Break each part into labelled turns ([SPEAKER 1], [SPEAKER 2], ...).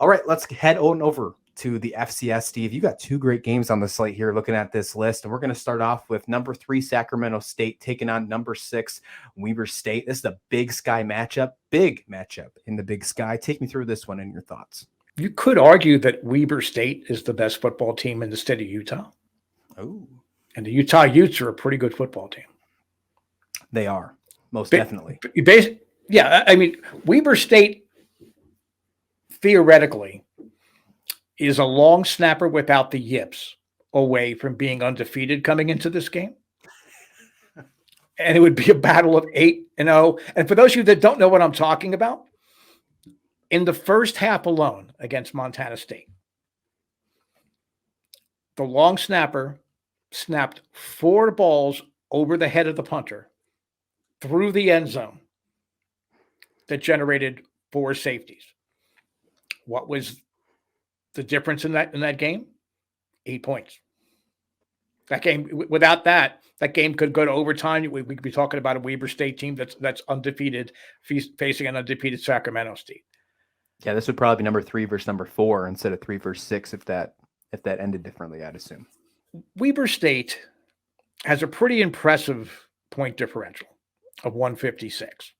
[SPEAKER 1] All right, let's head on over to the FCS. Steve, you got two great games on the slate here looking at this list. And we're going to start off with number 3, Sacramento State, taking on number 6, Weber State. This is a Big Sky matchup. Big matchup in the Big Sky. Take me through this one and your thoughts.
[SPEAKER 2] You could argue that Weber State is the best football team in the state of Utah.
[SPEAKER 1] Oh.
[SPEAKER 2] And the Utah Utes are a pretty good football team.
[SPEAKER 1] They are, most definitely.
[SPEAKER 2] Yeah, I mean, Weber State, theoretically, is a long snapper without the yips away from being undefeated coming into this game. And it would be a battle of 8-0. And for those of you that don't know what I'm talking about, in the first half alone against Montana State, the long snapper snapped 4 balls over the head of the punter through the end zone that generated 4 safeties. What was the difference in that game? 8 points. That game, without that game could go to overtime. We could be talking about a Weber State team that's undefeated, facing an undefeated Sacramento State.
[SPEAKER 1] Yeah, this would probably be number 3 versus number 4 instead of 3 versus 6 if that ended differently, I'd assume.
[SPEAKER 2] Weber State has a pretty impressive point differential of 156.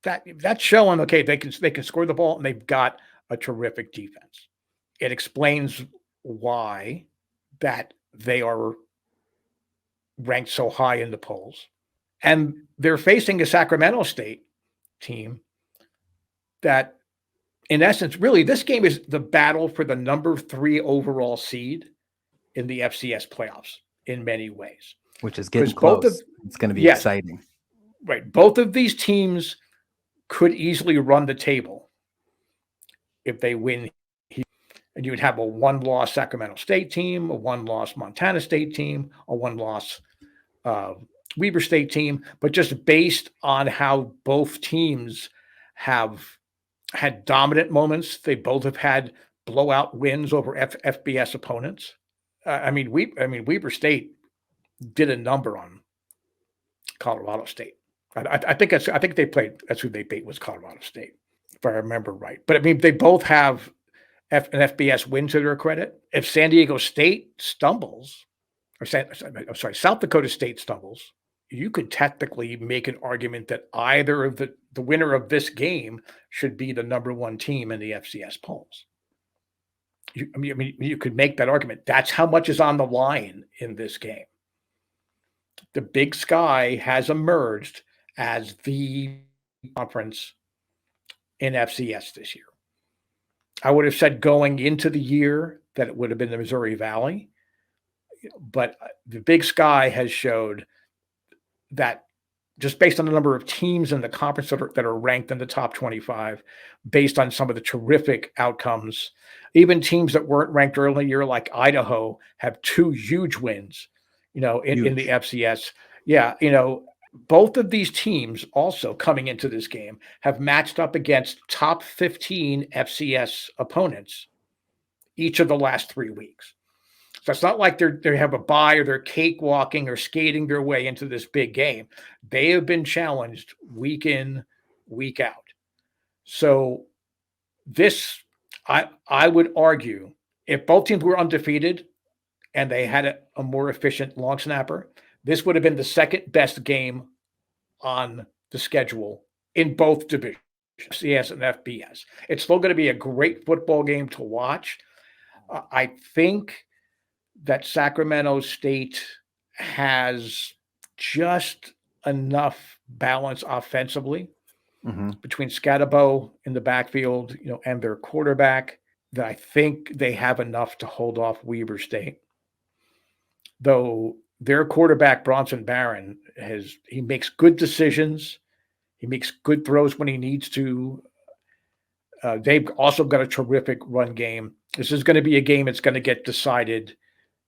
[SPEAKER 2] That's showing, okay, they can score the ball and they've got a terrific defense. It explains why that they are ranked so high in the polls. And they're facing a Sacramento State team that, in essence, really, this game is the battle for the number 3 overall seed in the FCS playoffs in many ways.
[SPEAKER 1] Which is getting close. It's going to be exciting.
[SPEAKER 2] Right. Both of these teams could easily run the table if they win here. And you would have a 1-loss Sacramento State team, a 1-loss Montana State team, a 1-loss Weber State team. But just based on how both teams have had dominant moments, they both have had blowout wins over FBS opponents. Weber State did a number on Colorado State. I think they played. That's who they beat, was Colorado State, if I remember right. But I mean, they both have an FBS win to their credit. If San Diego State stumbles, South Dakota State stumbles, you could technically make an argument that either of the winner of this game should be the number 1 team in the FCS polls. You could make that argument. That's how much is on the line in this game. The Big Sky has emerged as the conference in FCS this year. I would have said going into the year that it would have been the Missouri Valley, but the Big Sky has showed that just based on the number of teams in the conference that are ranked in the top 25, based on some of the terrific outcomes, even teams that weren't ranked early in the year, like Idaho, have 2 huge wins, in the FCS. Yeah, both of these teams also coming into this game have matched up against top 15 FCS opponents each of the last 3 weeks. So it's not like they have a bye or they're cakewalking or skating their way into this big game. They have been challenged week in, week out. So this, I would argue, if both teams were undefeated and they had a more efficient long snapper, this would have been the second best game on the schedule in both divisions, FCS and FBS. It's still going to be a great football game to watch. I think that Sacramento State has just enough balance offensively between Scatterbo in the backfield, and their quarterback, that I think they have enough to hold off Weber State. Though their quarterback, Bronson Barron, he makes good decisions. He makes good throws when he needs to. They've also got a terrific run game. This is going to be a game that's going to get decided.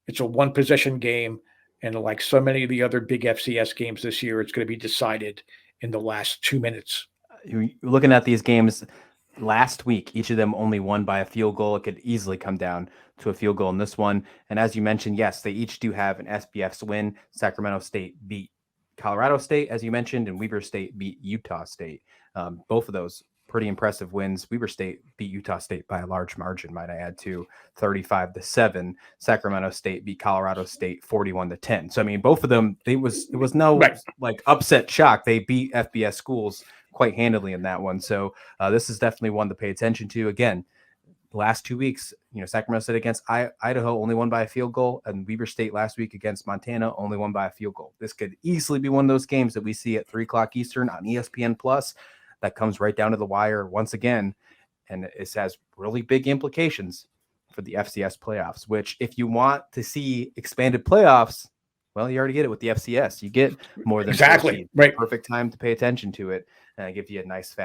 [SPEAKER 2] It's a one-possession game, and like so many of the other big FCS games this year, it's going to be decided in the last 2 minutes.
[SPEAKER 1] You're looking at these games last week, each of them only won by a field goal. It could easily come down to a field goal in this one. And as you mentioned, yes, they each do have an SBF's win. Sacramento State beat Colorado State, as you mentioned, and Weber State beat Utah State. Both of those pretty impressive wins. Weber State beat Utah State by a large margin, might I add, to 35-7. Sacramento State beat Colorado State 41-10. So I mean, both of them, it was no
[SPEAKER 2] Right.
[SPEAKER 1] like upset shock. They beat FBS schools quite handily in that one. So this is definitely one to pay attention to. Again, the last 2 weeks, Sacramento State against Idaho only won by a field goal, and Weber State last week against Montana only won by a field goal. This could easily be one of those games that we see at 3:00 Eastern on ESPN Plus. That comes right down to the wire once again, and it has really big implications for the FCS playoffs, which if you want to see expanded playoffs, well, you already get it with the FCS. You get more than
[SPEAKER 2] Exactly.
[SPEAKER 1] 4 seeds.
[SPEAKER 2] Right.
[SPEAKER 1] Perfect time to pay attention to it and give you a nice fat